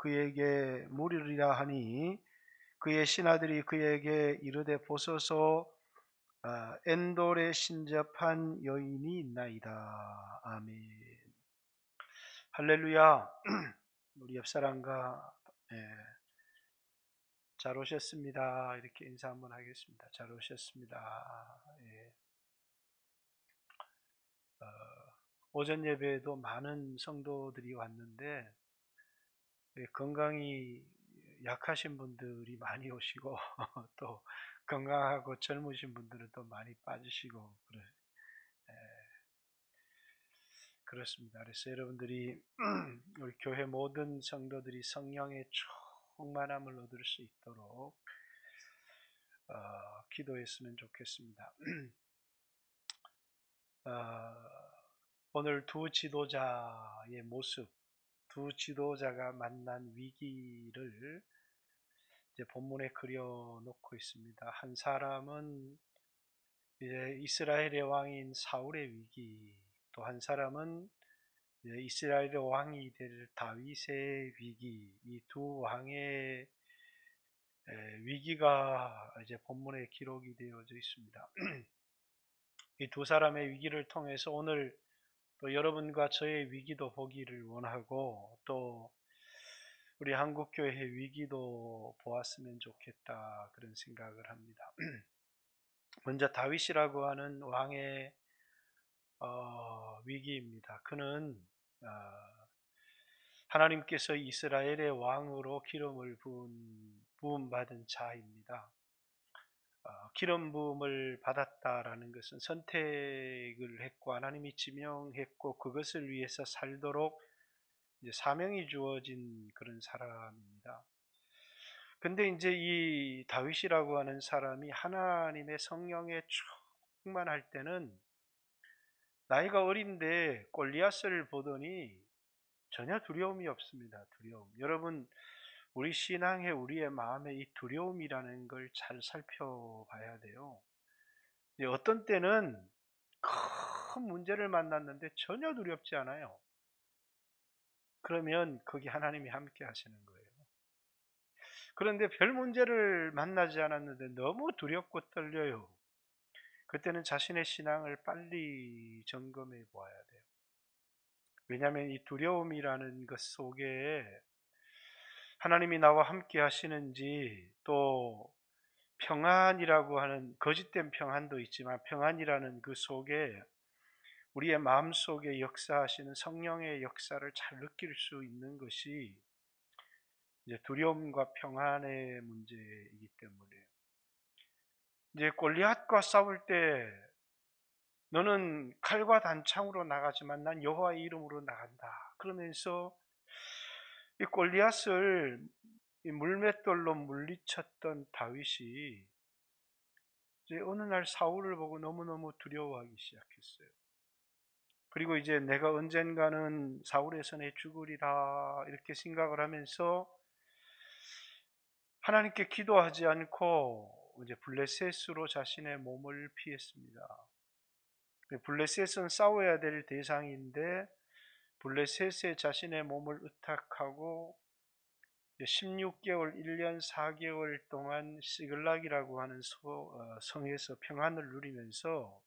그에게 물으리라 하니 그의 신하들이 그에게 이르되 보소서 엔돌에 신접한 여인이 있나이다. 아멘. 할렐루야. 우리 옆사람과 잘 오셨습니다. 이렇게 인사 한번 하겠습니다. 잘 오셨습니다. 어, 오전 예배에도 많은 성도들이 왔는데 건강이 약하신 분들이 많이 오시고 또 건강하고 젊으신 분들은 또 많이 빠지시고 그렇습니다. 그래서 여러분들이 우리 교회 모든 성도들이 성령의 충만함을 얻을 수 있도록 기도했으면 좋겠습니다. 오늘 두 지도자의 모습, 두 지도자가 만난 위기를 이제 본문에 그려놓고 있습니다. 한 사람은 이제 이스라엘의 왕인 사울의 위기, 또 한 사람은 이제 이스라엘의 왕이 될 다윗의 위기, 이 두 왕의 위기가 이제 본문에 기록이 되어져 있습니다. 이 두 사람의 위기를 통해서 오늘 또 여러분과 저의 위기도 보기를 원하고 또 우리 한국교회의 위기도 보았으면 좋겠다 그런 생각을 합니다. 먼저 다윗이라고 하는 왕의 위기입니다. 그는 하나님께서 이스라엘의 왕으로 기름을 부음받은 자입니다. 기름 부음을 받았다라는 것은 선택을 했고 하나님이 지명했고 그것을 위해서 살도록 이제 사명이 주어진 그런 사람입니다. 근데 이제 이 다윗이라고 하는 사람이 하나님의 성령에 충만할 때는 나이가 어린데 골리앗을 보더니 전혀 두려움이 없습니다. 두려움. 여러분, 우리 신앙에 우리의 마음에 이 두려움이라는 걸 잘 살펴봐야 돼요. 어떤 때는 큰 문제를 만났는데 전혀 두렵지 않아요. 그러면 거기 하나님이 함께 하시는 거예요. 그런데 별 문제를 만나지 않았는데 너무 두렵고 떨려요. 그때는 자신의 신앙을 빨리 점검해 보아야 돼요. 왜냐하면 이 두려움이라는 것 속에 하나님이 나와 함께 하시는지 또 평안이라고 하는 거짓된 평안도 있지만 평안이라는 그 속에 우리의 마음 속에 역사하시는 성령의 역사를 잘 느낄 수 있는 것이 이제 두려움과 평안의 문제이기 때문에 이제 골리앗과 싸울 때 너는 칼과 단창으로 나가지만 난 여호와의 이름으로 나간다. 그러면서 이 골리앗을 이 물맷돌로 물리쳤던 다윗이 이제 어느 날 사울을 보고 너무너무 두려워하기 시작했어요. 그리고 이제 내가 언젠가는 사울의 손에 죽으리라 이렇게 생각을 하면서 하나님께 기도하지 않고 이제 블레셋으로 자신의 몸을 피했습니다. 블레셋은 싸워야 될 대상인데 블레셋에 자신의 몸을 의탁하고 16개월, 1년 4개월 동안 시글락이라고 하는 성에서 평안을 누리면서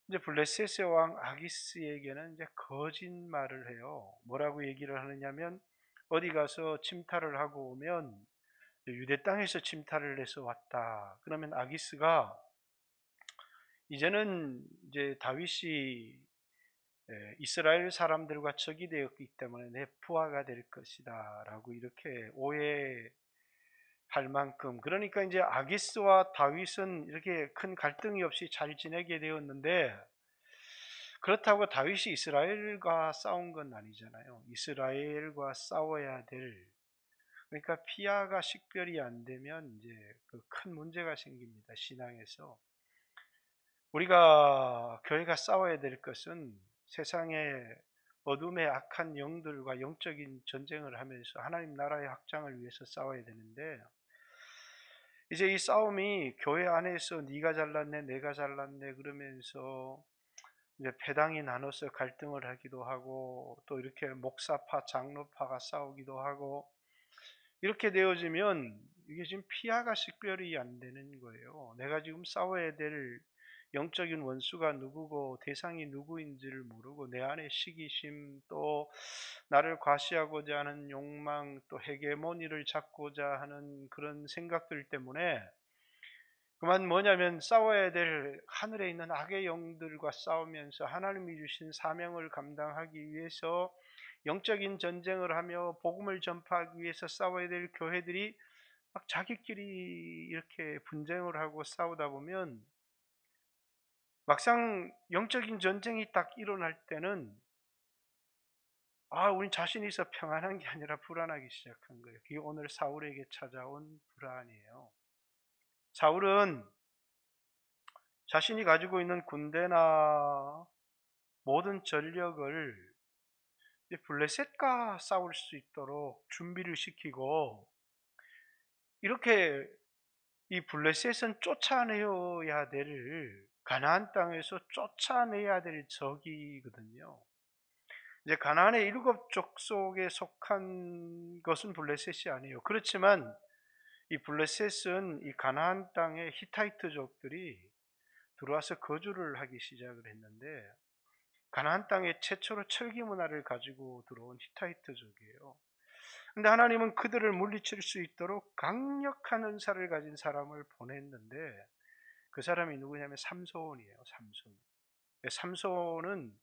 이제 블레셋의 왕 아기스에게는 이제 거짓말을 해요. 뭐라고 얘기를 하느냐면 어디 가서 침탈을 하고 오면 유대 땅에서 침탈을 해서 왔다. 그러면 아기스가 이제는 이제 다윗이 이스라엘 사람들과 적이 되었기 때문에 내 부하가 될 것이다 라고 이렇게 오해할 만큼 그러니까 이제 아기스와 다윗은 이렇게 큰 갈등이 없이 잘 지내게 되었는데 그렇다고 다윗이 이스라엘과 싸운 건 아니잖아요. 이스라엘과 싸워야 될 그러니까 피아가 식별이 안 되면 이제 그 큰 문제가 생깁니다. 신앙에서 우리가 교회가 싸워야 될 것은 세상의 어둠의 악한 영들과 영적인 전쟁을 하면서 하나님 나라의 확장을 위해서 싸워야 되는데 이제 이 싸움이 교회 안에서 네가 잘났네 내가 잘났네 그러면서 이제 패당이 나눠서 갈등을 하기도 하고 또 이렇게 목사파, 장로파가 싸우기도 하고 이렇게 되어지면 이게 지금 피하가 식별이 안 되는 거예요. 내가 지금 싸워야 될 영적인 원수가 누구고 대상이 누구인지를 모르고 내 안에 시기심 또 나를 과시하고자 하는 욕망 또 헤게모니를 잡고자 하는 그런 생각들 때문에 그만 뭐냐면 싸워야 될 하늘에 있는 악의 영들과 싸우면서 하나님이 주신 사명을 감당하기 위해서 영적인 전쟁을 하며 복음을 전파하기 위해서 싸워야 될 교회들이 막 자기끼리 이렇게 분쟁을 하고 싸우다 보면 막상 영적인 전쟁이 딱 일어날 때는 우리 자신이 있어 평안한 게 아니라 불안하기 시작한 거예요. 그게 오늘 사울에게 찾아온 불안이에요. 사울은 자신이 가지고 있는 군대나 모든 전력을 블레셋과 싸울 수 있도록 준비를 시키고 이렇게 이 블레셋은 쫓아내야 될 가나안 땅에서 쫓아내야 될 적이거든요. 이제 가나안의 7족속에 속한 것은 블레셋이 아니에요. 그렇지만 이 블레셋은 이 가나안 땅의 히타이트족들이 들어와서 거주를 하기 시작을 했는데 가나안 땅에 최초로 철기 문화를 가지고 들어온 히타이트족이에요. 근데 하나님은 그들을 물리칠 수 있도록 강력한 은사를 가진 사람을 보냈는데 그 사람이 누구냐면 삼손이에요. 삼손. 삼손은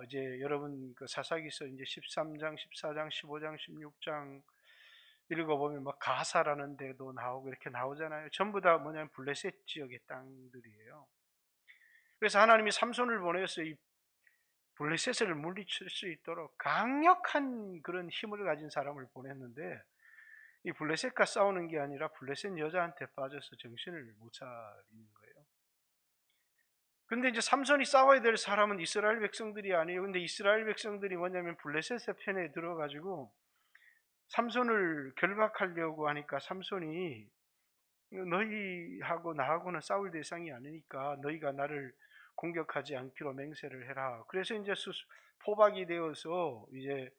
이제 여러분 그 사사기서 이제 13장, 14장, 15장, 16장 읽어보면 막 가사라는 데도 나오고 이렇게 나오잖아요. 전부 다 뭐냐면 블레셋 지역의 땅들이에요. 그래서 하나님이 삼손을 보내서 이 블레셋을 물리칠 수 있도록 강력한 그런 힘을 가진 사람을 보냈는데 이 블레셋과 싸우는 게 아니라 블레셋 여자한테 빠져서 정신을 못 차리는 거예요. 근데 이제 삼손이 싸워야 될 사람은 이스라엘 백성들이 아니에요. 근데 이스라엘 백성들이 뭐냐면 블레셋의 편에 들어가지고 삼손을 결박하려고 하니까 삼손이 너희하고 나하고는 싸울 대상이 아니니까 너희가 나를 공격하지 않기로 맹세를 해라. 그래서 이제 포박이 되어서 이제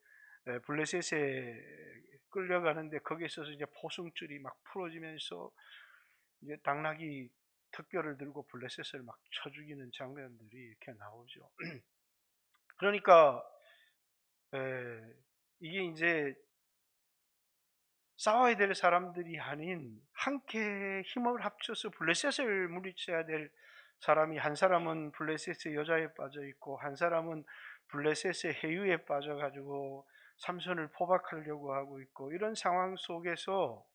블레셋에 끌려가는데 거기에 있어서 이제 포승줄이 막 풀어지면서 이제 당나귀 턱뼈를 들고 블레셋을 막 쳐 죽이는 장면들이 이렇게 나오죠. 그러니까 이게 이제 싸워야 될 사람들이 아닌 함께 힘을 합쳐서 블레셋을 물리쳐야 될 사람이 한 사람은 블레셋의 여자에 빠져 있고 한 사람은 블레셋의 해유에 빠져 가지고 삼손을 포박하려고 하고 있고 이런 상황 속에서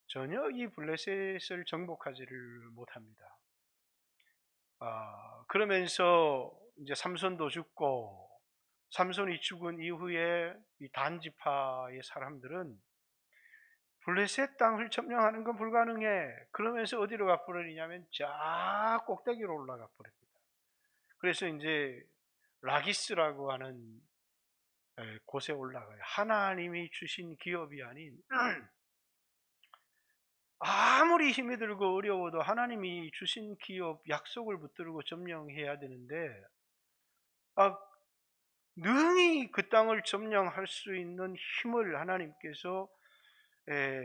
전혀 이 블레셋을 정복하지를 못합니다. 그러면서 이제 삼손도 죽고 삼손이 죽은 이후에 이 단지파의 사람들은 블레셋 땅을 점령하는 건 불가능해. 그러면서 어디로 가버리냐면 저 꼭대기로 올라가 버립니다. 그래서 이제 라기스라고 하는 곳에 올라가요. 하나님이 주신 기업이 아닌 아무리 힘이 들고 어려워도 하나님이 주신 기업 약속을 붙들고 점령해야 되는데 능히 그 땅을 점령할 수 있는 힘을 하나님께서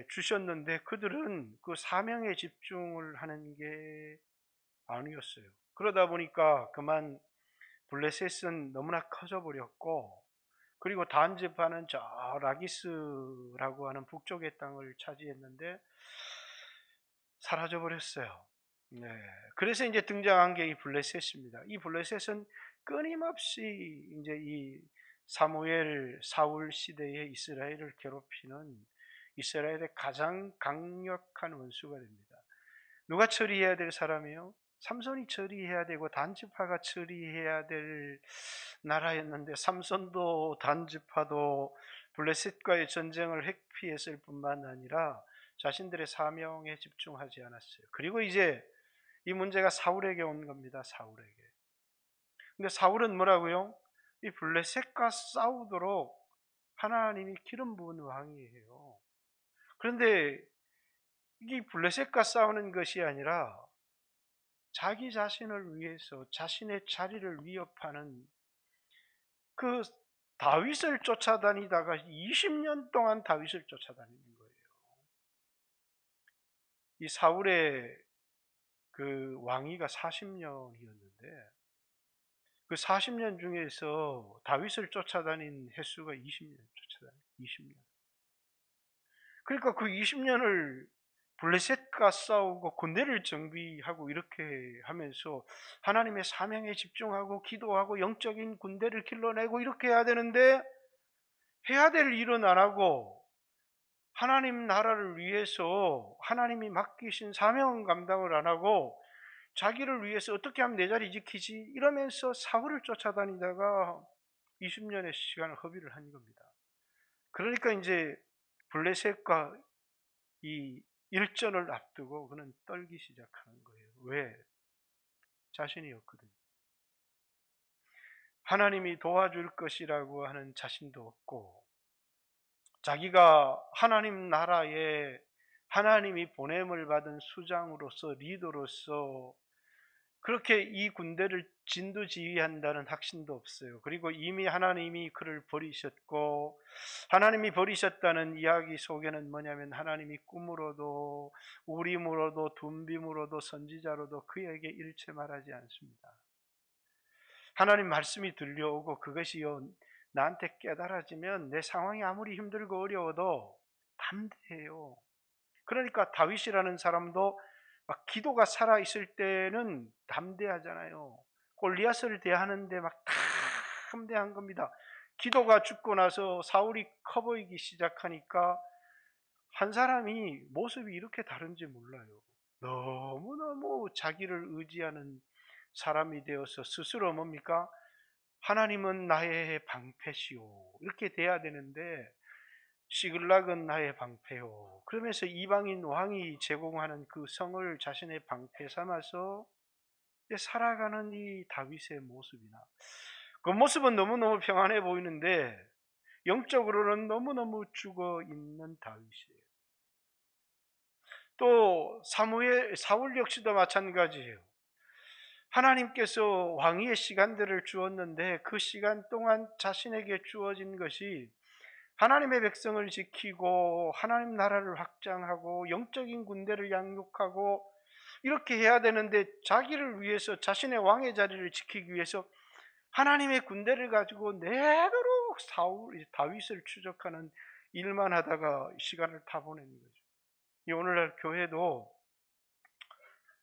주셨는데 그들은 그 사명에 집중을 하는 게 아니었어요. 그러다 보니까 그만 블레셋은 너무나 커져버렸고 그리고 단집하는 저 라기스라고 하는 북쪽의 땅을 차지했는데 사라져버렸어요. 네. 그래서 이제 등장한 게 이 블레셋입니다. 이 블레셋은 끊임없이 이제 이 사울 시대의 이스라엘을 괴롭히는 이스라엘의 가장 강력한 원수가 됩니다. 누가 처리해야 될 사람이요? 삼손이 처리해야 되고 단지파가 처리해야 될 나라였는데 삼손도 단지파도 블레셋과의 전쟁을 회피했을 뿐만 아니라 자신들의 사명에 집중하지 않았어요. 그리고 이제 이 문제가 사울에게 온 겁니다. 사울에게. 근데 사울은 뭐라고요? 이 블레셋과 싸우도록 하나님이 기름 부은 왕이에요. 그런데 이 블레셋과 싸우는 것이 아니라 자기 자신을 위해서 자신의 자리를 위협하는 그 다윗을 쫓아다니다가 20년 동안 다윗을 쫓아다니는 거예요. 이 사울의 그 왕위가 40년이었는데 그 40년 중에서 다윗을 쫓아다닌 횟수가 20년 쫓아다닌 20년. 그러니까 그 20년을 블레셋과 싸우고 군대를 정비하고 이렇게 하면서 하나님의 사명에 집중하고 기도하고 영적인 군대를 길러내고 이렇게 해야 되는데 해야 될 일은 안 하고 하나님 나라를 위해서 하나님이 맡기신 사명 감당을 안 하고 자기를 위해서 어떻게 하면 내 자리 지키지 이러면서 사울을 쫓아다니다가 20년의 시간을 허비를 한 겁니다. 그러니까 이제 블레셋과 이 일전을 앞두고 그는 떨기 시작하는 거예요. 왜? 자신이 없거든요. 하나님이 도와줄 것이라고 하는 자신도 없고 자기가 하나님 나라에 하나님이 보냄을 받은 수장으로서 리더로서 그렇게 이 군대를 진두지휘한다는 확신도 없어요. 그리고 이미 하나님이 그를 버리셨고 하나님이 버리셨다는 이야기 속에는 뭐냐면 하나님이 꿈으로도 우림으로도 둠빔으로도 선지자로도 그에게 일체 말하지 않습니다. 하나님 말씀이 들려오고 그것이요 나한테 깨달아지면 내 상황이 아무리 힘들고 어려워도 담대해요. 그러니까 다윗이라는 사람도 막 기도가 살아있을 때는 담대하잖아요. 골리앗을 대하는데 막 담대한 겁니다. 기도가 죽고 나서 사울이 커 보이기 시작하니까 한 사람이 모습이 이렇게 다른지 몰라요. 너무너무 자기를 의지하는 사람이 되어서 스스로 뭡니까? 하나님은 나의 방패시오. 이렇게 돼야 되는데 시글락은 나의 방패요. 그러면서 이방인 왕이 제공하는 그 성을 자신의 방패 삼아서 살아가는 이 다윗의 모습이나 그 모습은 너무너무 평안해 보이는데 영적으로는 너무너무 죽어 있는 다윗이에요. 또 사울 역시도 마찬가지예요. 하나님께서 왕위의 시간들을 주었는데 그 시간 동안 자신에게 주어진 것이 하나님의 백성을 지키고 하나님 나라를 확장하고 영적인 군대를 양육하고 이렇게 해야 되는데 자기를 위해서 자신의 왕의 자리를 지키기 위해서 하나님의 군대를 가지고 내도록 다윗을 추적하는 일만 하다가 시간을 다 보내는 거죠. 오늘날 교회도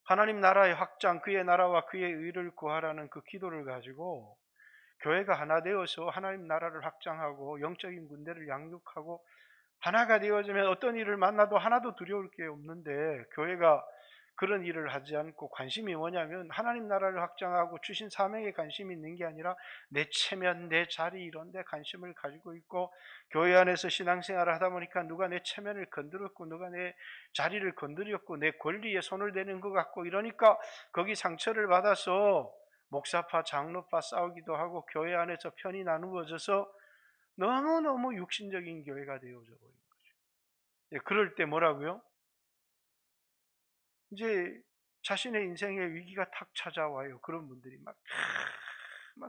하나님 나라의 확장, 그의 나라와 그의 의를 구하라는 그 기도를 가지고 교회가 하나 되어서 하나님 나라를 확장하고 영적인 군대를 양육하고 하나가 되어지면 어떤 일을 만나도 하나도 두려울 게 없는데 교회가 그런 일을 하지 않고 관심이 뭐냐면 하나님 나라를 확장하고 주신 사명에 관심이 있는 게 아니라 내 체면, 내 자리 이런 데 관심을 가지고 있고 교회 안에서 신앙생활을 하다 보니까 누가 내 체면을 건드렸고 누가 내 자리를 건드렸고 내 권리에 손을 대는 것 같고 이러니까 거기 상처를 받아서 목사파, 장로파 싸우기도 하고 교회 안에서 편이 나누어져서 너무너무 육신적인 교회가 되어져 버린 거죠. 그럴 때 뭐라고요? 이제 자신의 인생에 위기가 탁 찾아와요. 그런 분들이 막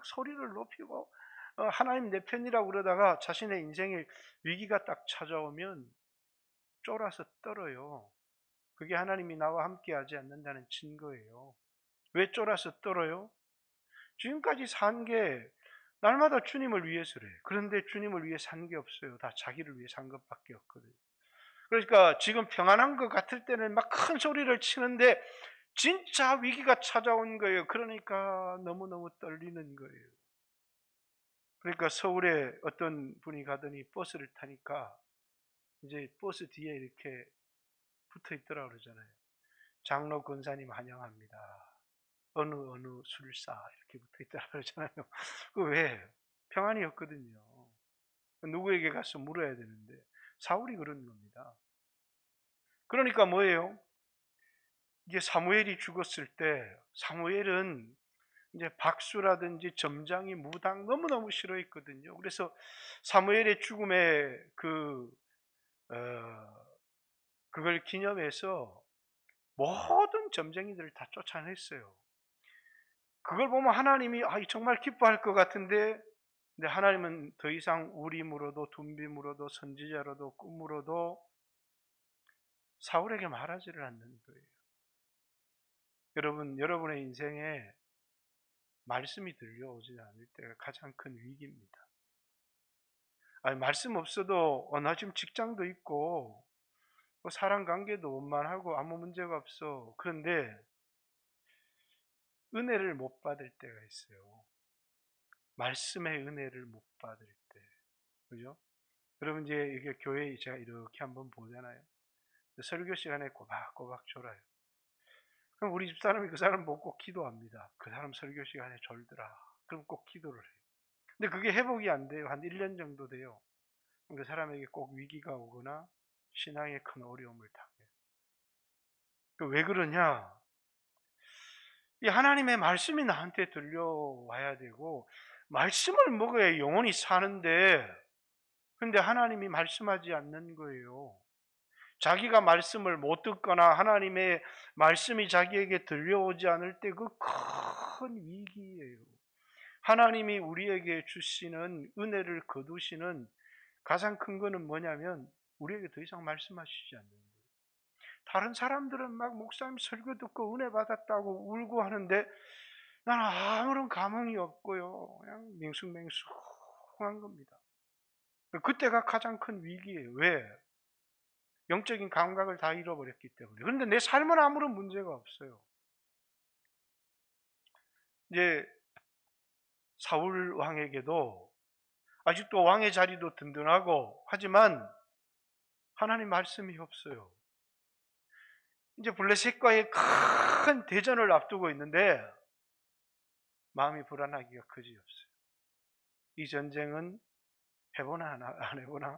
소리를 높이고 하나님 내 편이라고 그러다가 자신의 인생에 위기가 딱 찾아오면 쫄아서 떨어요. 그게 하나님이 나와 함께 하지 않는다는 증거예요. 왜 쫄아서 떨어요? 지금까지 산 게 날마다 주님을 위해서래. 그런데 주님을 위해 산 게 없어요. 다 자기를 위해 산 것밖에 없거든요. 그러니까 지금 평안한 것 같을 때는 막 큰 소리를 치는데 진짜 위기가 찾아온 거예요. 그러니까 너무너무 떨리는 거예요. 그러니까 서울에 어떤 분이 가더니 버스를 타니까 이제 버스 뒤에 이렇게 붙어 있더라고 그러잖아요. 장로 권사님 환영합니다. 어느 술사 이렇게 붙어 있더라고 그러잖아요. 그 왜? 평안이 없거든요. 누구에게 가서 물어야 되는데 사울이 그런 겁니다. 그러니까 뭐예요? 이게 사무엘이 죽었을 때 사무엘은 이제 박수라든지 점장이 무당 너무너무 싫어했거든요. 그래서 사무엘의 죽음에 그걸 기념해서 모든 많은 점쟁이들을 다 쫓아냈어요. 그걸 보면 하나님이 정말 기뻐할 것 같은데, 근데 하나님은 더 이상 우림으로도 둠빔으로도 선지자로도 꿈으로도 사울에게 말하지를 않는 거예요. 여러분, 여러분의 인생에 말씀이 들려오지 않을 때가 가장 큰 위기입니다. 말씀 없어도 나 지금 직장도 있고 뭐 사람 관계도 원만하고 아무 문제가 없어. 그런데 은혜를 못 받을 때가 있어요. 말씀의 은혜를 못 받을 때. 그죠? 여러분, 이제 이게 교회에 제가 이렇게 한번 보잖아요. 설교 시간에 꼬박꼬박 졸아요. 그럼 우리 집사람이 그 사람 보고 꼭 기도합니다. 그 사람 설교 시간에 졸더라. 그럼 꼭 기도를 해요. 근데 그게 회복이 안 돼요. 한 1년 정도 돼요. 그 사람에게 꼭 위기가 오거나 신앙에 큰 어려움을 당해요. 왜 그러냐? 이 하나님의 말씀이 나한테 들려와야 되고, 말씀을 먹어야 영혼이 사는데, 근데 하나님이 말씀하지 않는 거예요. 자기가 말씀을 못 듣거나 하나님의 말씀이 자기에게 들려오지 않을 때 그 큰 위기예요. 하나님이 우리에게 주시는 은혜를 거두시는 가장 큰 거는 뭐냐면 우리에게 더 이상 말씀하시지 않는 거예요. 다른 사람들은 막 목사님 설교 듣고 은혜 받았다고 울고 하는데 나는 아무런 감흥이 없고요. 그냥 맹숭맹숭한 겁니다. 그때가 가장 큰 위기예요. 왜? 영적인 감각을 다 잃어버렸기 때문에. 그런데 내 삶은 아무런 문제가 없어요. 이제 사울 왕에게도 아직도 왕의 자리도 든든하고 하지만 하나님 말씀이 없어요. 이제 블레셋과의 큰 대전을 앞두고 있는데 마음이 불안하기가 그지없어요. 이 전쟁은 해보나 안 해보나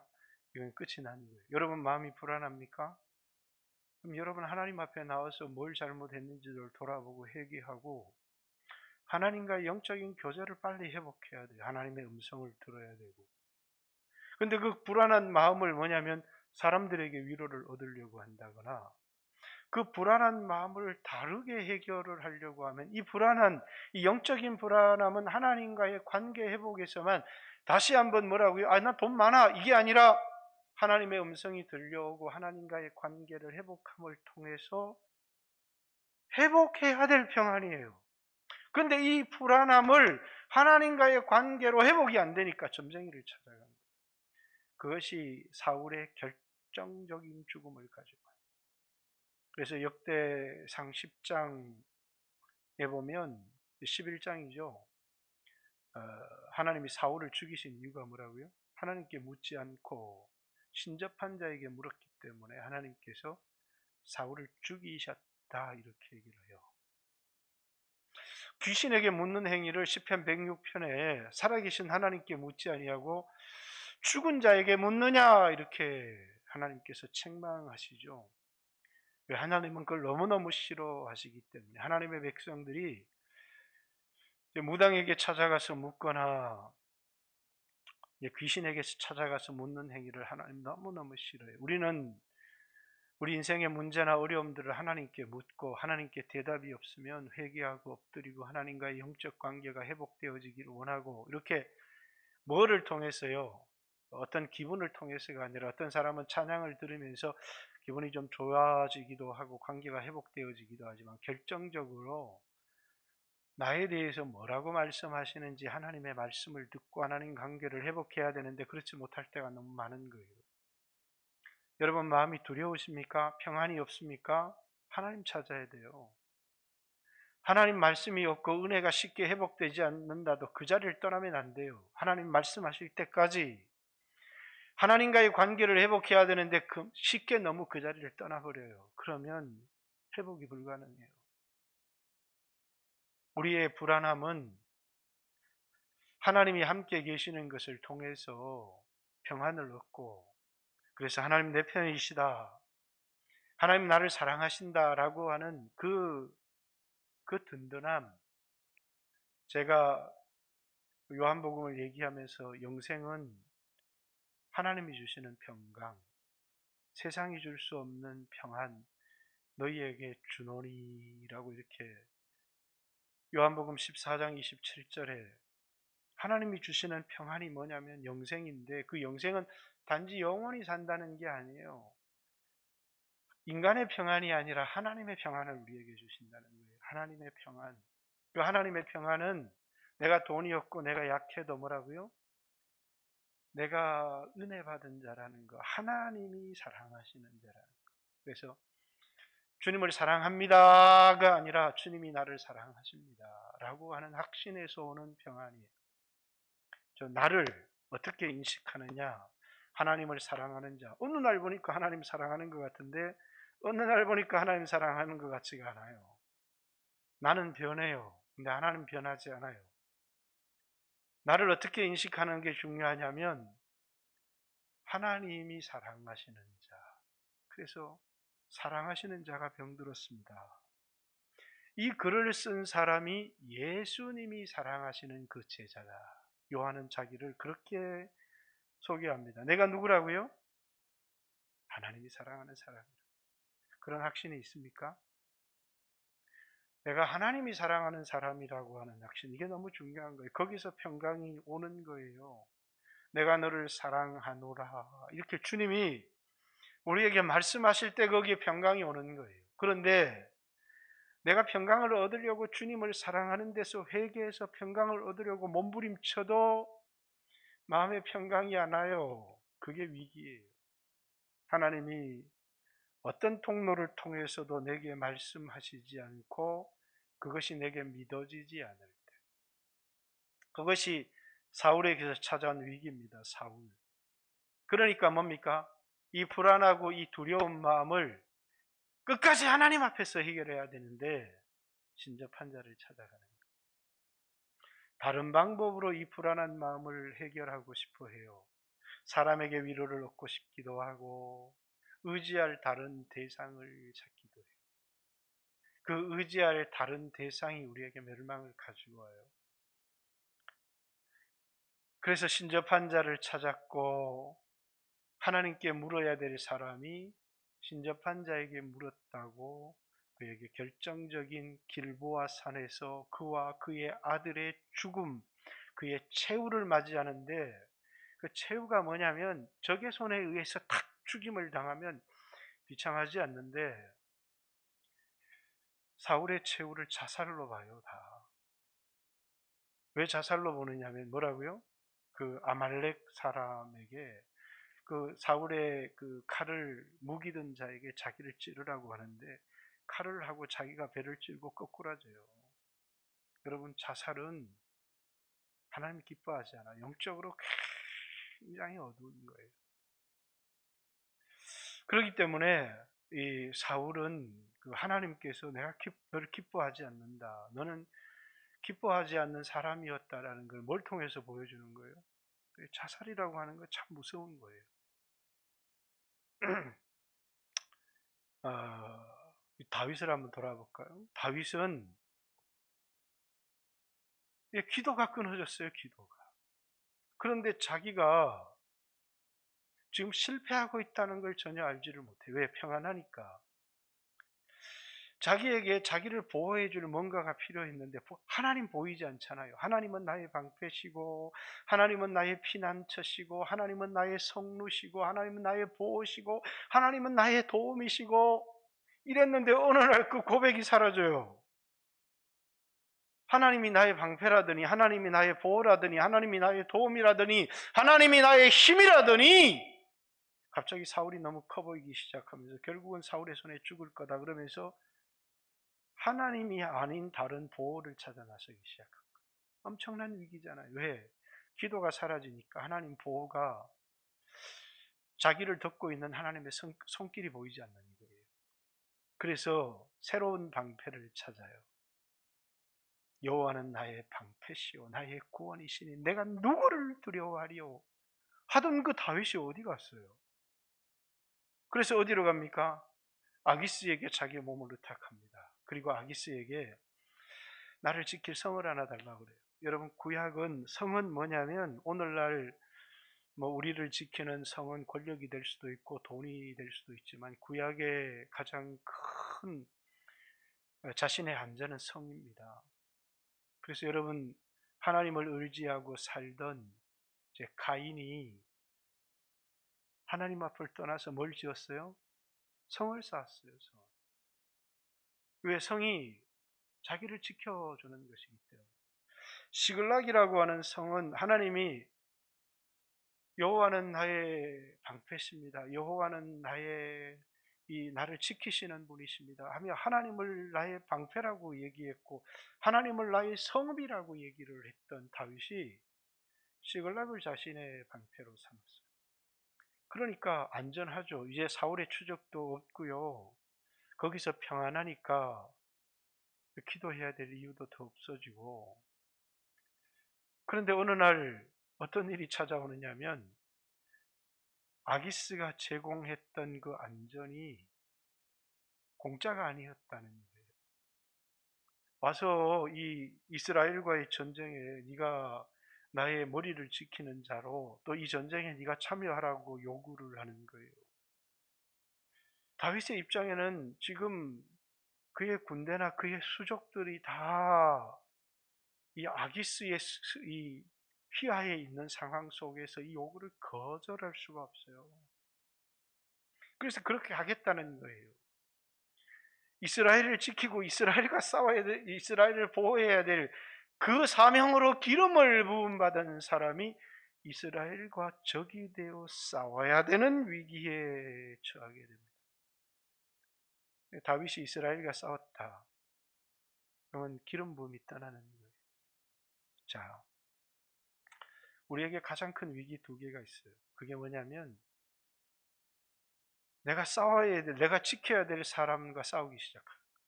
이건 끝이 나는 거예요. 여러분 마음이 불안합니까? 그럼 여러분 하나님 앞에 나와서 뭘 잘못했는지를 돌아보고 회개하고 하나님과 영적인 교제를 빨리 회복해야 돼요. 하나님의 음성을 들어야 되고. 근데 그 불안한 마음을 뭐냐면 사람들에게 위로를 얻으려고 한다거나 그 불안한 마음을 다르게 해결을 하려고 하면 이 영적인 불안함은 하나님과의 관계 회복에서만 다시 한번 뭐라고요? 나 돈 많아. 이게 아니라 하나님의 음성이 들려오고 하나님과의 관계를 회복함을 통해서 회복해야 될 평안이에요. 그런데 이 불안함을 하나님과의 관계로 회복이 안 되니까 점쟁이를 찾아가는 거예요. 그것이 사울의 결정적인 죽음을 가지고 와요. 그래서 역대상 10장에 보면 11장이죠. 하나님이 사울을 죽이신 이유가 뭐라고요? 하나님께 묻지 않고 신접한 자에게 물었기 때문에 하나님께서 사울을 죽이셨다 이렇게 얘기를 해요. 귀신에게 묻는 행위를 시편 106편에 살아계신 하나님께 묻지 아니하고 죽은 자에게 묻느냐 이렇게 하나님께서 책망하시죠. 하나님은 그걸 너무너무 싫어하시기 때문에 하나님의 백성들이 무당에게 찾아가서 묻거나 귀신에게 찾아가서 묻는 행위를 하나님 너무너무 싫어해요. 우리는 우리 인생의 문제나 어려움들을 하나님께 묻고 하나님께 대답이 없으면 회개하고 엎드리고 하나님과의 영적 관계가 회복되어지기를 원하고 이렇게 뭐를 통해서요? 어떤 기분을 통해서가 아니라 어떤 사람은 찬양을 들으면서 기분이 좀 좋아지기도 하고 관계가 회복되어지기도 하지만 결정적으로 나에 대해서 뭐라고 말씀하시는지 하나님의 말씀을 듣고 하나님 관계를 회복해야 되는데 그렇지 못할 때가 너무 많은 거예요. 여러분 마음이 두려우십니까? 평안이 없습니까? 하나님 찾아야 돼요. 하나님 말씀이 없고 은혜가 쉽게 회복되지 않는다도 그 자리를 떠나면 안 돼요. 하나님 말씀하실 때까지 하나님과의 관계를 회복해야 되는데 쉽게 너무 그 자리를 떠나버려요. 그러면 회복이 불가능해요. 우리의 불안함은 하나님이 함께 계시는 것을 통해서 평안을 얻고 그래서 하나님 내 편이시다. 하나님 나를 사랑하신다라고 하는 그 든든함. 제가 요한복음을 얘기하면서 영생은 하나님이 주시는 평강, 세상이 줄 수 없는 평안, 너희에게 주노니라고 이렇게 요한복음 14장 27절에 하나님이 주시는 평안이 뭐냐면 영생인데, 그 영생은 단지 영원히 산다는 게 아니에요. 인간의 평안이 아니라 하나님의 평안을 우리에게 주신다는 거예요. 하나님의 평안. 그 하나님의 평안은 내가 돈이 없고 내가 약해도 뭐라고요? 내가 은혜 받은 자라는 거, 하나님이 사랑하시는 자라는 거. 그래서 주님을 사랑합니다가 아니라 주님이 나를 사랑하십니다 라고 하는 확신에서 오는 평안이에요. 나를 어떻게 인식하느냐? 하나님을 사랑하는 자. 어느 날 보니까 하나님 사랑하는 것 같은데 어느 날 보니까 하나님 사랑하는 것 같지가 않아요. 나는 변해요. 근데 하나님 변하지 않아요. 나를 어떻게 인식하는 게 중요하냐면 하나님이 사랑하시는 자. 그래서 사랑하시는 자가 병들었습니다. 이 글을 쓴 사람이 예수님이 사랑하시는 그 제자다. 요한은 자기를 그렇게 소개합니다. 내가 누구라고요? 하나님이 사랑하는 사람이라. 그런 확신이 있습니까? 내가 하나님이 사랑하는 사람이라고 하는 확신, 이게 너무 중요한 거예요. 거기서 평강이 오는 거예요. 내가 너를 사랑하노라. 이렇게 주님이 우리에게 말씀하실 때 거기에 평강이 오는 거예요. 그런데 내가 평강을 얻으려고 주님을 사랑하는 데서 회개해서 평강을 얻으려고 몸부림쳐도 마음의 평강이 안 와요. 그게 위기예요. 하나님이 어떤 통로를 통해서도 내게 말씀하시지 않고 그것이 내게 믿어지지 않을 때, 그것이 사울에게서 찾아온 위기입니다. 사울. 그러니까 뭡니까? 이 불안하고 이 두려운 마음을 끝까지 하나님 앞에서 해결해야 되는데 신접한 자를 찾아가는 거예요. 다른 방법으로 이 불안한 마음을 해결하고 싶어 해요. 사람에게 위로를 얻고 싶기도 하고 의지할 다른 대상을 찾기도 해요. 그 의지할 다른 대상이 우리에게 멸망을 가지고 와요. 그래서 신접한 자를 찾았고 하나님께 물어야 될 사람이 신접한 자에게 물었다고 그에게 결정적인 길보아 산에서 그와 그의 아들의 죽음, 그의 최후를 맞이하는데, 그 최후가 뭐냐면 적의 손에 의해서 탁 죽임을 당하면 비참하지 않는데 사울의 최후를 자살로 봐요. 다. 왜 자살로 보느냐면 뭐라고요? 그 아말렉 사람에게 그 사울의 그 칼을 무기던 자에게 자기를 찌르라고 하는데 칼을 하고 자기가 배를 찌르고 거꾸라져요. 여러분, 자살은 하나님 기뻐하지 않아. 영적으로 굉장히 어두운 거예요. 그렇기 때문에 이 사울은 그 하나님께서 내가 너를 기뻐하지 않는다, 너는 기뻐하지 않는 사람이었다라는 걸 뭘 통해서 보여주는 거예요? 자살이라고 하는 거 참 무서운 거예요. 다윗을 한번 돌아볼까요? 다윗은 기도가 끊어졌어요. 기도가. 그런데 자기가 지금 실패하고 있다는 걸 전혀 알지를 못해요. 왜? 평안하니까. 자기에게 자기를 보호해 줄 뭔가가 필요했는데 하나님 보이지 않잖아요. 하나님은 나의 방패시고 하나님은 나의 피난처시고 하나님은 나의 성루시고 하나님은 나의 보호시고 하나님은 나의 도움이시고 이랬는데 어느 날 그 고백이 사라져요. 하나님이 나의 방패라더니 하나님이 나의 보호라더니 하나님이 나의 도움이라더니 하나님이 나의 힘이라더니 갑자기 사울이 너무 커 보이기 시작하면서 결국은 사울의 손에 죽을 거다 그러면서 하나님이 아닌 다른 보호를 찾아 나서기 시작한 거예요. 엄청난 위기잖아요. 왜? 기도가 사라지니까 하나님 보호가 자기를 덮고 있는 하나님의 손길이 보이지 않는 거예요. 그래서 새로운 방패를 찾아요. 여호와는 나의 방패시오 나의 구원이시니 내가 누구를 두려워하리요 하던 그 다윗이 어디 갔어요? 그래서 어디로 갑니까? 아기스에게 자기의 몸을 의탁합니다. 그리고 아기스에게 나를 지킬 성을 하나 달라고 그래요. 여러분, 구약은 성은 뭐냐면 오늘날 뭐 우리를 지키는 성은 권력이 될 수도 있고 돈이 될 수도 있지만 구약의 가장 큰 자신의 안전은 성입니다. 그래서 여러분, 하나님을 의지하고 살던 이제 가인이 하나님 앞을 떠나서 뭘 지었어요? 성을 쌓았어요. 성. 왜? 성이 자기를 지켜주는 것이기 때문에. 시글락이라고 하는 성은 하나님이 여호와는 나의 방패십니다. 여호와는 나를 지키시는 분이십니다 하며 하나님을 나의 방패라고 얘기했고 하나님을 나의 성읍이라고 얘기를 했던 다윗이 시글락을 자신의 방패로 삼았어요. 그러니까 안전하죠. 이제 사울의 추적도 없고요. 거기서 평안하니까 기도해야 될 이유도 더 없어지고. 그런데 어느 날 어떤 일이 찾아오느냐면 아기스가 제공했던 그 안전이 공짜가 아니었다는 거예요. 와서 이 이스라엘과의 전쟁에 네가 나의 머리를 지키는 자로 또 이 전쟁에 네가 참여하라고 요구를 하는 거예요. 다윗의 입장에는 지금 그의 군대나 그의 수족들이 다 이 아기스의 이 휘하에 있는 상황 속에서 이 요구를 거절할 수가 없어요. 그래서 그렇게 하겠다는 거예요. 이스라엘을 지키고 이스라엘과 싸워야 돼, 이스라엘을 보호해야 될 그 사명으로 기름을 부음 받은 사람이 이스라엘과 적이 되어 싸워야 되는 위기에 처하게 됩니다. 다윗이 이스라엘과 싸웠다. 그러면 기름 부음이 떠나는 거예요. 자, 우리에게 가장 큰 위기 두 개가 있어요. 그게 뭐냐면 내가 싸워야 될, 내가 지켜야 될 사람과 싸우기 시작합니다.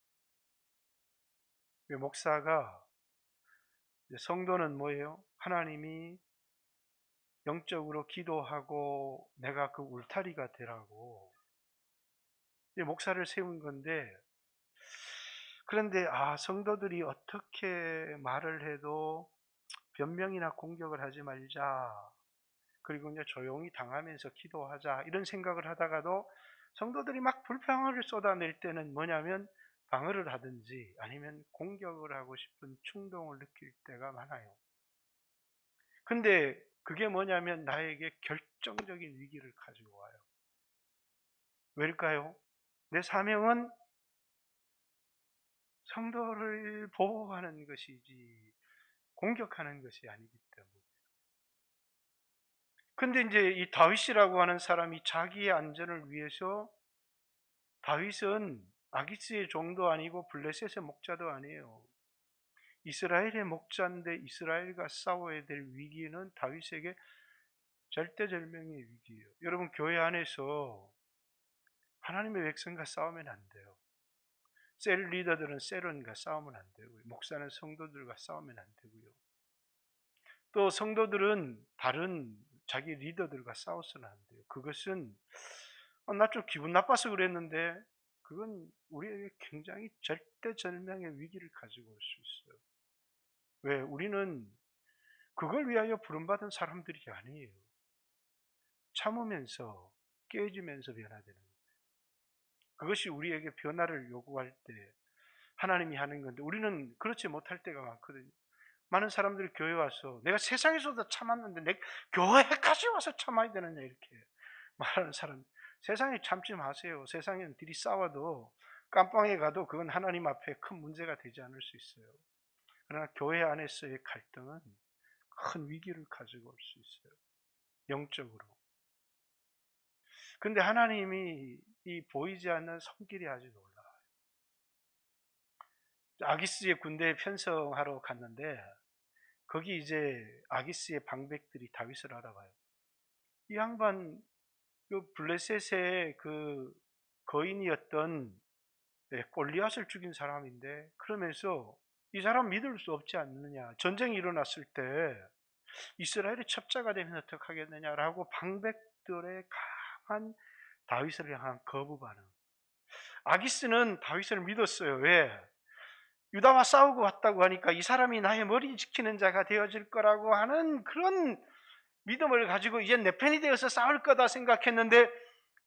목사가 성도는 뭐예요? 하나님이 영적으로 기도하고 내가 그 울타리가 되라고 목사를 세운 건데, 그런데 성도들이 어떻게 말을 해도 변명이나 공격을 하지 말자, 그리고 이제 조용히 당하면서 기도하자 이런 생각을 하다가도 성도들이 막 불평을 쏟아낼 때는 뭐냐면 방어를 하든지 아니면 공격을 하고 싶은 충동을 느낄 때가 많아요. 근데 그게 뭐냐면 나에게 결정적인 위기를 가지고 와요. 왜일까요? 내 사명은 성도를 보호하는 것이지 공격하는 것이 아니기 때문에. 근데 이제 이 다윗이라고 하는 사람이 자기의 안전을 위해서, 다윗은 아기스의 종도 아니고 블레셋의 목자도 아니에요. 이스라엘의 목자인데 이스라엘과 싸워야 될 위기는 다윗에게 절대절명의 위기예요. 여러분, 교회 안에서 하나님의 백성과 싸우면 안 돼요. 셀 리더들은 셀원과 싸우면 안 되고요. 목사는 성도들과 싸우면 안 되고요. 또 성도들은 다른 자기 리더들과 싸워서는 안 돼요. 그것은 나 좀 기분 나빠서 그랬는데 그건 우리에게 굉장히 절대절명의 위기를 가지고 올 수 있어요. 왜? 우리는 그걸 위하여 부름받은 사람들이 아니에요. 참으면서 깨지면서 변화되는 거예요. 그것이 우리에게 변화를 요구할 때 하나님이 하는 건데 우리는 그렇지 못할 때가 많거든요. 많은 사람들이 교회 와서 내가 세상에서도 참았는데 내 교회까지 와서 참아야 되느냐 이렇게 말하는 사람, 세상에 참지 마세요. 세상에는 들이 싸워도 깜빵에 가도 그건 하나님 앞에 큰 문제가 되지 않을 수 있어요. 그러나 교회 안에서의 갈등은 큰 위기를 가지고 올 수 있어요. 영적으로. 근데 하나님이 이 보이지 않는 손길이 아주 놀라워요. 아기스의 군대에 편성하러 갔는데 거기 이제 아기스의 방백들이 다윗을 알아봐요. 이 양반 그 블레셋의 그 거인이었던 골리앗을 죽인 사람인데, 그러면서 이 사람 믿을 수 없지 않느냐, 전쟁이 일어났을 때 이스라엘의 첩자가 되면 어떡하겠느냐라고 방백들의 강한 다윗을 향한 거부 반응. 아기스는 다윗을 믿었어요. 왜? 유다와 싸우고 왔다고 하니까 이 사람이 나의 머리 지키는 자가 되어질 거라고 하는 그런 믿음을 가지고 이제 내 편이 되어서 싸울 거다 생각했는데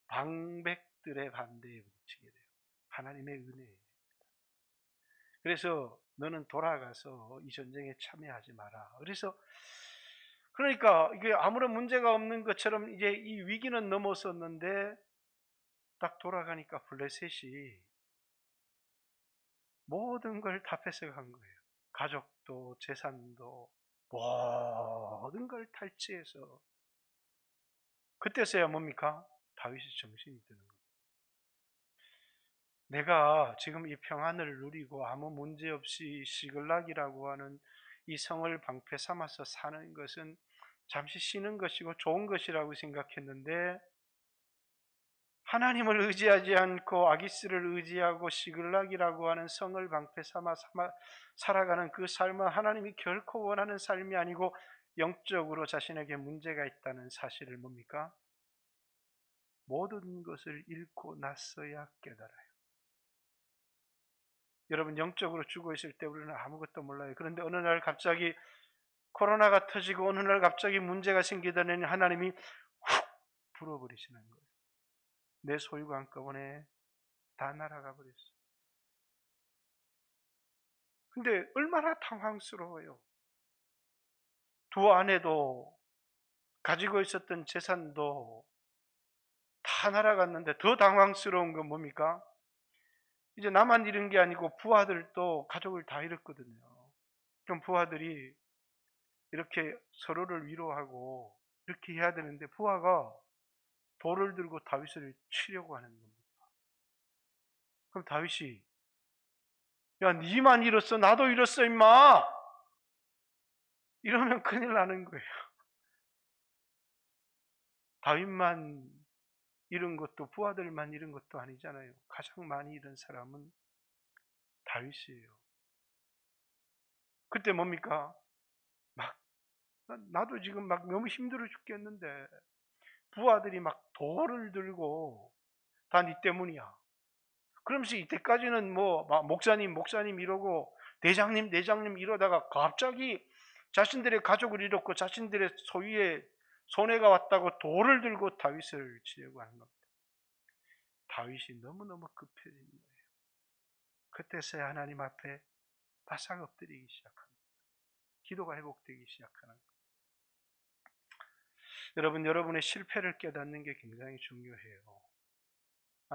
방백들의 반대에 부딪히게 돼요. 하나님의 은혜예요. 그래서 너는 돌아가서 이 전쟁에 참여하지 마라. 그러니까 이게 아무런 문제가 없는 것처럼 이제 이 위기는 넘어섰는데 딱 돌아가니까 블레셋이 모든 걸 다 뺏어간 거예요. 가족도 재산도 모든 걸 탈취해서. 그때서야 뭡니까? 다윗이 정신이 드는 거예요. 내가 지금 이 평안을 누리고 아무 문제 없이 시글락이라고 하는 이 성을 방패 삼아서 사는 것은 잠시 쉬는 것이고 좋은 것이라고 생각했는데, 하나님을 의지하지 않고 아기스를 의지하고 시글락이라고 하는 성을 방패 삼아 살아가는 그 삶은 하나님이 결코 원하는 삶이 아니고 영적으로 자신에게 문제가 있다는 사실을 뭡니까? 모든 것을 잃고 나서야 깨달아요. 여러분, 영적으로 죽어 있을 때 우리는 아무것도 몰라요. 그런데 어느 날 갑자기 코로나가 터지고 어느 날 갑자기 문제가 생기더니 하나님이 훅 불어버리시는 거예요. 내 소유가 한꺼번에 다 날아가 버렸어요. 근데 얼마나 당황스러워요. 두 아내도 가지고 있었던 재산도 다 날아갔는데 더 당황스러운 건 뭡니까? 이제 나만 잃은 게 아니고 부하들도 가족을 다 잃었거든요. 그럼 부하들이 이렇게 서로를 위로하고 이렇게 해야 되는데 부하가 돌을 들고 다윗을 치려고 하는 겁니다. 그럼 다윗이, 야, 니만 잃었어, 나도 잃었어 임마, 이러면 큰일 나는 거예요. 다윗만 잃은 것도 부하들만 잃은 것도 아니잖아요. 가장 많이 잃은 사람은 다윗이에요. 그때 뭡니까? 막 나도 지금 막 너무 힘들어 죽겠는데 부하들이 막 돌을 들고 다 니 때문이야. 그러면서 이때까지는 뭐 목사님 이러고 대장님 이러다가 갑자기 자신들의 가족을 잃었고 자신들의 소유에 손해가 왔다고 돌을 들고 다윗을 치려고 하는 겁니다. 다윗이 너무너무 급해진 거예요. 그때서야 하나님 앞에 바싹 엎드리기 시작합니다. 기도가 회복되기 시작하는 거예요. 여러분, 여러분의 실패를 깨닫는 게 굉장히 중요해요.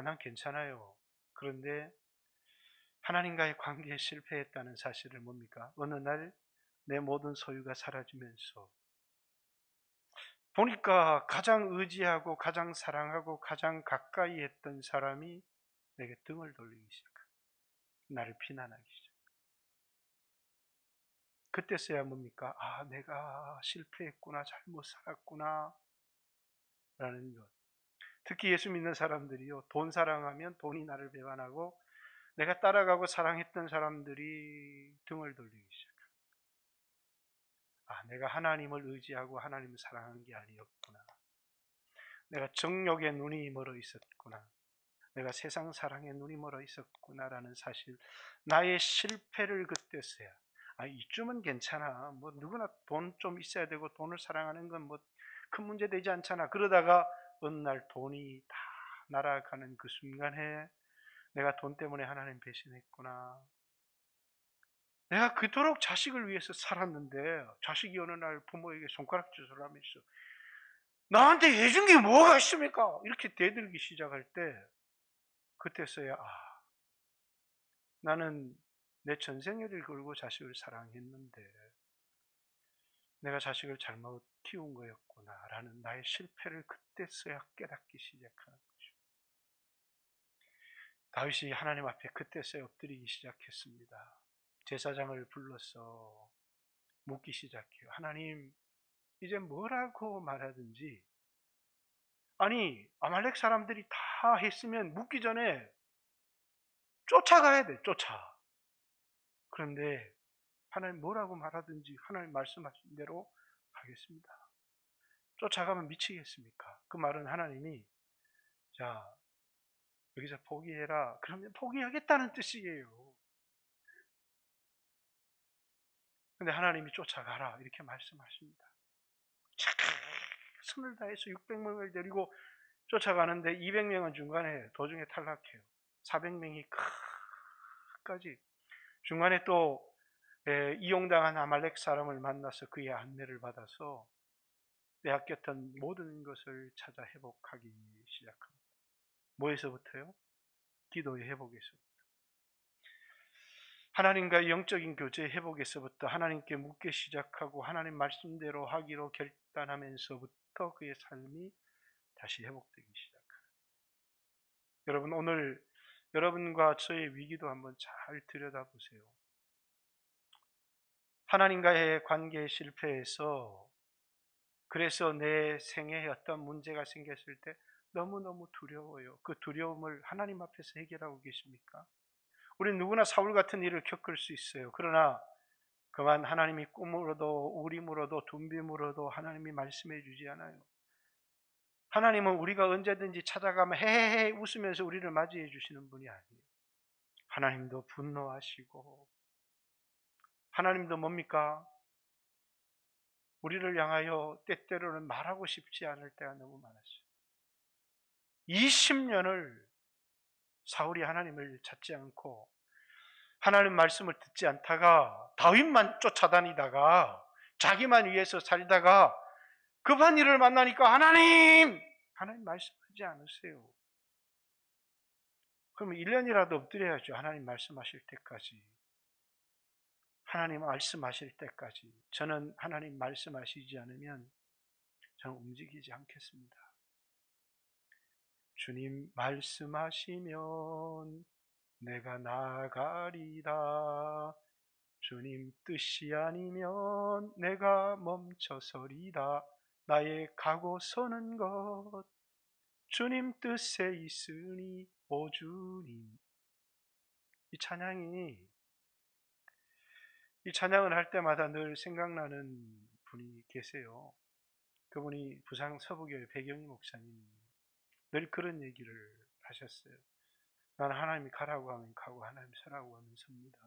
난 괜찮아요. 그런데 하나님과의 관계에 실패했다는 사실을 뭡니까? 어느 날 내 모든 소유가 사라지면서 보니까 가장 의지하고 가장 사랑하고 가장 가까이 했던 사람이 내게 등을 돌리기 시작합니다. 나를 비난하기 시작합니다. 그때서야 뭡니까? 내가 실패했구나, 잘못 살았구나 라는 것. 특히 예수 믿는 사람들이요, 돈 사랑하면 돈이 나를 배반하고 내가 따라가고 사랑했던 사람들이 등을 돌리기 시작합니다. 내가 하나님을 의지하고 하나님을 사랑한 게 아니었구나. 내가 정욕에 눈이 멀어 있었구나. 내가 세상 사랑에 눈이 멀어 있었구나라는 사실, 나의 실패를 그때서야, 이쯤은 괜찮아. 뭐 누구나 돈 좀 있어야 되고 돈을 사랑하는 건 뭐 큰 문제 되지 않잖아. 그러다가 어느 날 돈이 다 날아가는 그 순간에 내가 돈 때문에 하나님 배신했구나. 내가 그토록 자식을 위해서 살았는데 자식이 어느 날 부모에게 손가락질을 하면서 나한테 해준 게 뭐가 있습니까? 이렇게 대들기 시작할 때 그때서야 나는 내 전생애를 걸고 자식을 사랑했는데 내가 자식을 잘못 키운 거였구나 라는 나의 실패를 그때서야 깨닫기 시작하는 거죠. 다윗이 하나님 앞에 그때서야 엎드리기 시작했습니다. 제사장을 불러서 묻기 시작해요. 하나님, 이제 뭐라고 말하든지, 아말렉 사람들이 다 했으면 묻기 전에 쫓아가야 돼, 쫓아. 그런데 하나님 뭐라고 말하든지 하나님 말씀하신 대로 하겠습니다. 쫓아가면 미치겠습니까? 그 말은 하나님이 자, 여기서 포기해라. 그러면 포기하겠다는 뜻이에요. 근데 하나님이 쫓아가라 이렇게 말씀하십니다. 손을 다해서 600명을 데리고 쫓아가는데 200명은 중간에 도중에 탈락해요. 400명이 끝까지 중간에 또 이용당한 아말렉 사람을 만나서 그의 안내를 받아서 빼앗겼던 모든 것을 찾아 회복하기 시작합니다. 뭐에서부터요? 기도의 회복에서. 하나님과의 영적인 교제 회복에서부터 하나님께 묻기 시작하고 하나님 말씀대로 하기로 결단하면서부터 그의 삶이 다시 회복되기 시작합니다. 여러분, 오늘 여러분과 저의 위기도 한번 잘 들여다보세요. 하나님과의 관계에 실패해서 그래서 내 생애에 어떤 문제가 생겼을 때 너무너무 두려워요. 그 두려움을 하나님 앞에서 해결하고 계십니까? 우리는 누구나 사울 같은 일을 겪을 수 있어요. 그러나 그만 하나님이 꿈으로도 우림으로도 둠빔으로도 하나님이 말씀해 주지 않아요. 하나님은 우리가 언제든지 찾아가면 헤헤헤 웃으면서 우리를 맞이해 주시는 분이 아니에요. 하나님도 분노하시고 하나님도 뭡니까? 우리를 향하여 때때로는 말하고 싶지 않을 때가 너무 많았어요. 20년을 사울이 하나님을 찾지 않고 하나님 말씀을 듣지 않다가 다윗만 쫓아다니다가 자기만 위해서 살다가 급한 일을 만나니까 하나님 말씀하지 않으세요. 그러면 1년이라도 엎드려야죠. 하나님 말씀하실 때까지. 하나님 말씀하실 때까지. 저는 하나님 말씀하시지 않으면 저는 움직이지 않겠습니다. 주님 말씀하시면 내가 나아가리다. 주님 뜻이 아니면 내가 멈춰서리다. 나의 가고 서는 것 주님 뜻에 있으니 오 주님. 이 찬양을 할 때마다 늘 생각나는 분이 계세요. 그분이 부산 서부교회 백영희 목사님. 늘 그런 얘기를 하셨어요. 나는 하나님이 가라고 하면 가고 하나님 서라고 하면 섭니다.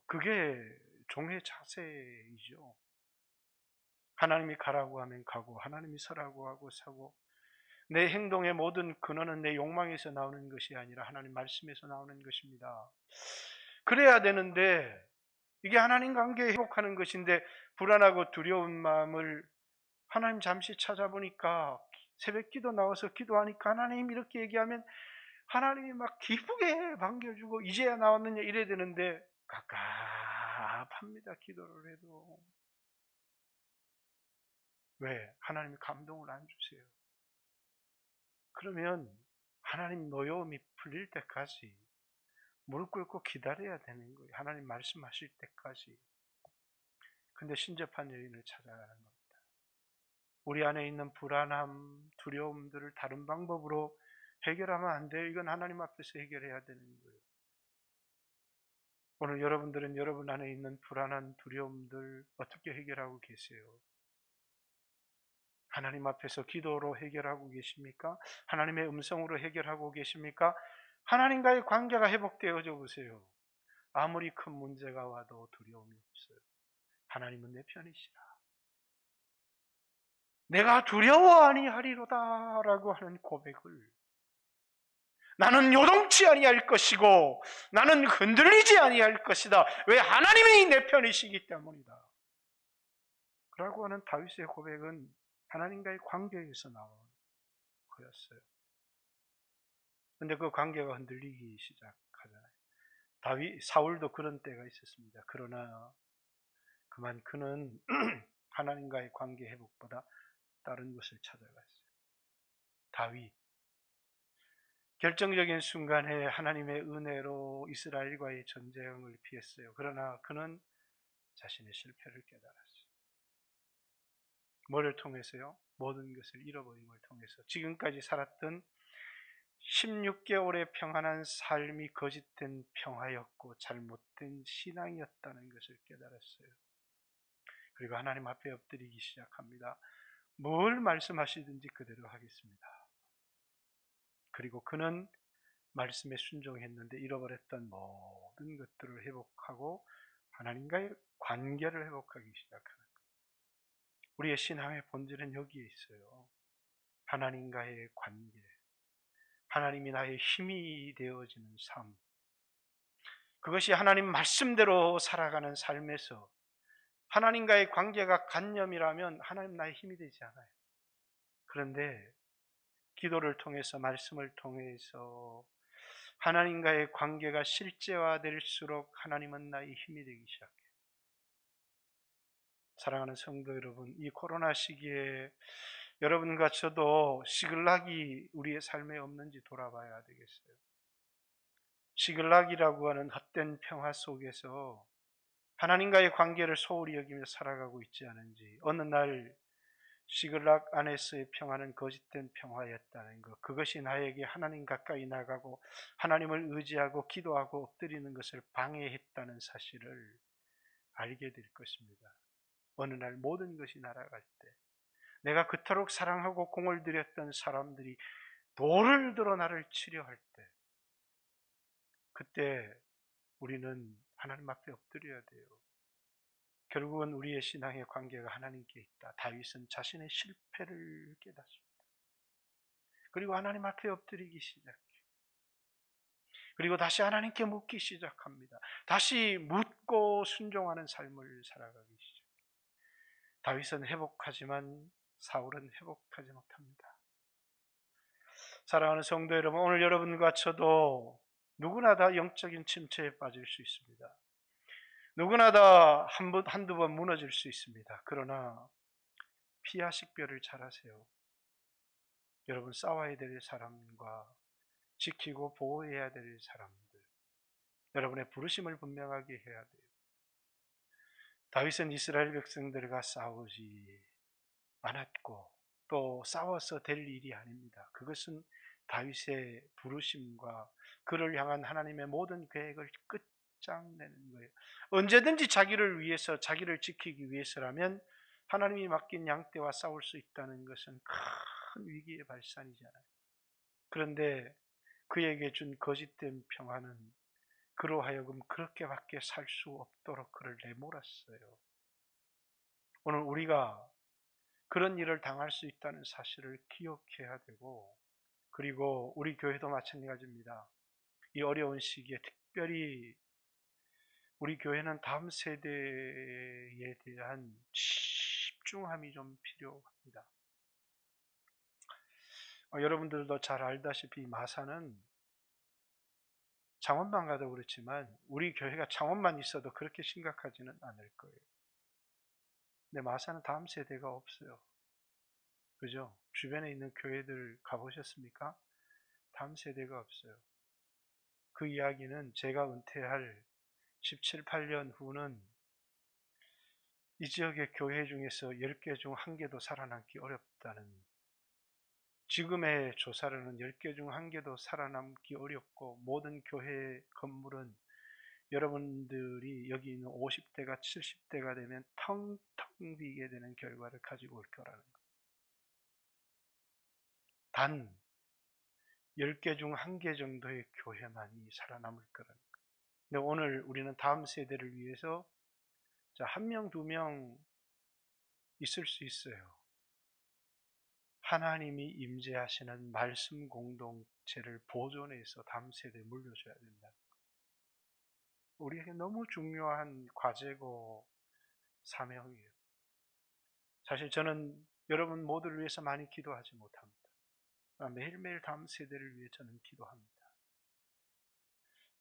그게 종의 자세이죠. 하나님이 가라고 하면 가고 하나님이 서라고 하고 서고 내 행동의 모든 근원은 내 욕망에서 나오는 것이 아니라 하나님 말씀에서 나오는 것입니다. 그래야 되는데 이게 하나님 관계 회복하는 것인데 불안하고 두려운 마음을 하나님 잠시 찾아보니까 새벽 기도 나와서 기도하니까 하나님 이렇게 얘기하면 하나님이 막 기쁘게 반겨주고 이제야 나왔느냐 이래야 되는데 갑갑합니다. 기도를 해도. 왜? 하나님이 감동을 안 주세요. 그러면 하나님 노여움이 풀릴 때까지 무릎 꿇고 기다려야 되는 거예요. 하나님 말씀하실 때까지. 근데 신접한 여인을 찾아가는 겁니다. 우리 안에 있는 불안함, 두려움들을 다른 방법으로 해결하면 안 돼요. 이건 하나님 앞에서 해결해야 되는 거예요. 오늘 여러분들은 여러분 안에 있는 불안한 두려움들 어떻게 해결하고 계세요? 하나님 앞에서 기도로 해결하고 계십니까? 하나님의 음성으로 해결하고 계십니까? 하나님과의 관계가 회복되어져 보세요. 아무리 큰 문제가 와도 두려움이 없어요. 하나님은 내 편이시다. 내가 두려워 아니하리로다 라고 하는 고백을 나는 요동치 아니할 것이고 나는 흔들리지 아니할 것이다. 왜? 하나님이 내 편이시기 때문이다. 라고 하는 다윗의 고백은 하나님과의 관계에서 나온 거였어요. 근데 그 관계가 흔들리기 시작하잖아요. 사울도 그런 때가 있었습니다. 그러나 그만 그는 하나님과의 관계 회복보다 다른 것을 찾아갔어요. 다윗 결정적인 순간에 하나님의 은혜로 이스라엘과의 전쟁을 피했어요. 그러나 그는 자신의 실패를 깨달았어요. 뭐를 통해서요? 모든 것을 잃어버림을 통해서 지금까지 살았던 16개월의 평안한 삶이 거짓된 평화였고 잘못된 신앙이었다는 것을 깨달았어요. 그리고 하나님 앞에 엎드리기 시작합니다. 뭘 말씀하시든지 그대로 하겠습니다. 그리고 그는 말씀에 순종했는데 잃어버렸던 모든 것들을 회복하고 하나님과의 관계를 회복하기 시작하는 거예요. 우리의 신앙의 본질은 여기에 있어요. 하나님과의 관계. 하나님이 나의 힘이 되어지는 삶, 그것이 하나님 말씀대로 살아가는 삶에서 하나님과의 관계가 관념이라면 하나님 나의 힘이 되지 않아요. 그런데 기도를 통해서, 말씀을 통해서 하나님과의 관계가 실제화될수록 하나님은 나의 힘이 되기 시작해요. 사랑하는 성도 여러분, 이 코로나 시기에 여러분과 저도 시글락이 우리의 삶에 없는지 돌아봐야 되겠어요. 시글락이라고 하는 헛된 평화 속에서 하나님과의 관계를 소홀히 여기며 살아가고 있지 않은지, 어느 날 시글락 안에서의 평화는 거짓된 평화였다는 것, 그것이 나에게 하나님 가까이 나가고 하나님을 의지하고 기도하고 엎드리는 것을 방해했다는 사실을 알게 될 것입니다. 어느 날 모든 것이 날아갈 때, 내가 그토록 사랑하고 공을 들였던 사람들이 돌을 들어 나를 치려 할 때, 그때 우리는 하나님 앞에 엎드려야 돼요. 결국은 우리의 신앙의 관계가 하나님께 있다. 다윗은 자신의 실패를 깨닫습니다. 그리고 하나님 앞에 엎드리기 시작해요. 그리고 다시 하나님께 묻기 시작합니다. 다시 묻고 순종하는 삶을 살아가기 시작해요. 다윗은 회복하지만 사울은 회복하지 못합니다. 사랑하는 성도 여러분, 오늘 여러분과 저도 누구나 다 영적인 침체에 빠질 수 있습니다. 누구나 다 한두 번 무너질 수 있습니다. 그러나 피하식별을 잘하세요. 여러분, 싸워야 될 사람과 지키고 보호해야 될 사람들, 여러분의 부르심을 분명하게 해야 돼요. 다윗은 이스라엘 백성들과 싸우지 않았고 또 싸워서 될 일이 아닙니다. 그것은 다윗의 부르심과 그를 향한 하나님의 모든 계획을 끝장내는 거예요. 언제든지 자기를 위해서, 자기를 지키기 위해서라면 하나님이 맡긴 양떼와 싸울 수 있다는 것은 큰 위기의 발산이잖아요. 그런데 그에게 준 거짓된 평화는 그로 하여금 그렇게밖에 살 수 없도록 그를 내몰았어요. 오늘 우리가 그런 일을 당할 수 있다는 사실을 기억해야 되고, 그리고 우리 교회도 마찬가지입니다. 이 어려운 시기에 특별히 우리 교회는 다음 세대에 대한 집중함이 좀 필요합니다. 여러분들도 잘 알다시피 마사는 창원만 가도 그렇지만 우리 교회가 창원만 있어도 그렇게 심각하지는 않을 거예요. 근데 마사는 다음 세대가 없어요. 그죠? 주변에 있는 교회들 가보셨습니까? 다음 세대가 없어요. 그 이야기는 제가 은퇴할 17, 8년 후는 이 지역의 교회 중에서 10개 중 1개도 살아남기 어렵다는, 지금의 조사로는 10개 중 1개도 살아남기 어렵고, 모든 교회 건물은 여러분들이 여기 있는 50대가 70대가 되면 텅텅 비게 되는 결과를 가지고 올 거라는 것. 단 10개 중 1개 정도의 교회만이 살아남을 거라는 것. 근데 오늘 우리는 다음 세대를 위해서 한 명, 두 명 있을 수 있어요. 하나님이 임재하시는 말씀 공동체를 보존해서 다음 세대에 물려줘야 된다. 우리에게 너무 중요한 과제고 사명이에요. 사실 저는 여러분 모두를 위해서 많이 기도하지 못합니다. 매일매일 다음 세대를 위해 저는 기도합니다.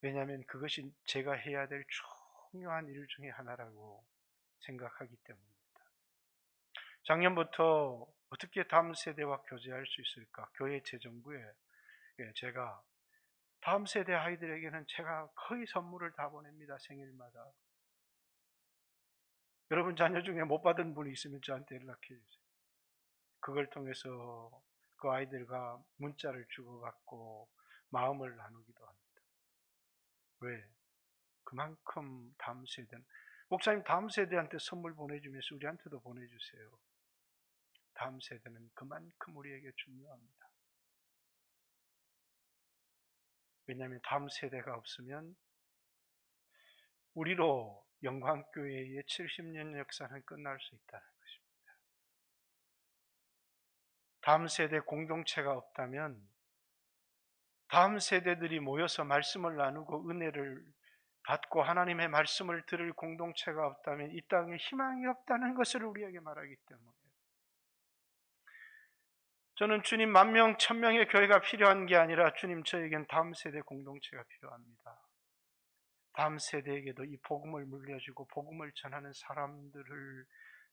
왜냐하면 그것이 제가 해야 될 중요한 일 중에 하나라고 생각하기 때문입니다. 작년부터 어떻게 다음 세대와 교제할 수 있을까? 교회 재정부에 제가 다음 세대 아이들에게는 제가 거의 선물을 다 보냅니다. 생일마다. 여러분 자녀 중에 못 받은 분이 있으면 저한테 연락해 주세요. 그걸 통해서 그 아이들과 문자를 주고받고 마음을 나누기도 합니다. 왜? 그만큼 다음 세대는, 목사님 다음 세대한테 선물 보내주면서 우리한테도 보내주세요. 다음 세대는 그만큼 우리에게 중요합니다. 왜냐하면 다음 세대가 없으면 우리로 영광교회의 70년 역사는 끝날 수 있다는 것입니다. 다음 세대 공동체가 없다면 다음 세대들이 모여서 말씀을 나누고 은혜를 받고 하나님의 말씀을 들을 공동체가 없다면 이 땅에 희망이 없다는 것을 우리에게 말하기 때문에 저는 주님 10,000명, 1,000명의 교회가 필요한 게 아니라 주님 저에겐 다음 세대 공동체가 필요합니다. 다음 세대에게도 이 복음을 물려주고 복음을 전하는 사람들을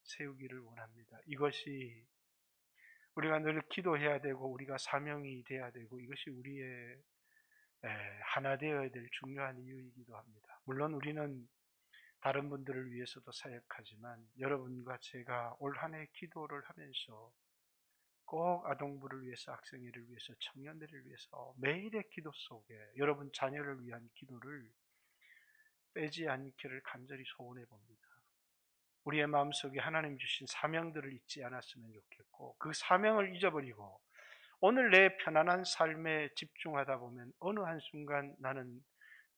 세우기를 원합니다. 이것이 우리가 늘 기도해야 되고 우리가 사명이 돼야 되고 이것이 우리의 하나 되어야 될 중요한 이유이기도 합니다. 물론 우리는 다른 분들을 위해서도 사역하지만 여러분과 제가 올 한 해 기도를 하면서 꼭 아동부를 위해서, 학생회를 위해서, 청년들을 위해서 매일의 기도 속에 여러분 자녀를 위한 기도를 빼지 않기를 간절히 소원해 봅니다. 우리의 마음속에 하나님 주신 사명들을 잊지 않았으면 좋겠고 그 사명을 잊어버리고 오늘 내 편안한 삶에 집중하다 보면 어느 한순간 나는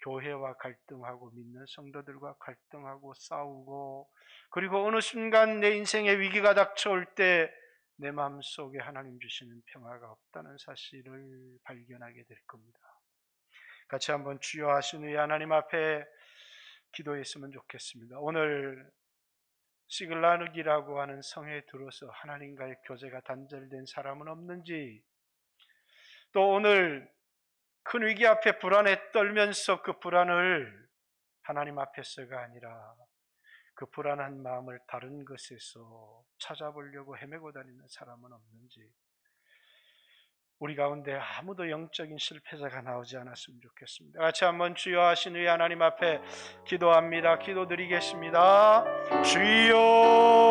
교회와 갈등하고 믿는 성도들과 갈등하고 싸우고 그리고 어느 순간 내 인생에 위기가 닥쳐올 때 내 마음속에 하나님 주시는 평화가 없다는 사실을 발견하게 될 겁니다. 같이 한번 주여 하신 후에 하나님 앞에 기도했으면 좋겠습니다. 오늘 시글라르기라고 하는 성에 들어서 하나님과의 교제가 단절된 사람은 없는지, 또 오늘 큰 위기 앞에 불안에 떨면서 그 불안을 하나님 앞에서가 아니라 그 불안한 마음을 다른 것에서 찾아보려고 헤매고 다니는 사람은 없는지, 우리 가운데 아무도 영적인 실패자가 나오지 않았으면 좋겠습니다. 같이 한번 주여 하신 후에 하나님 앞에 기도합니다. 기도드리겠습니다. 주여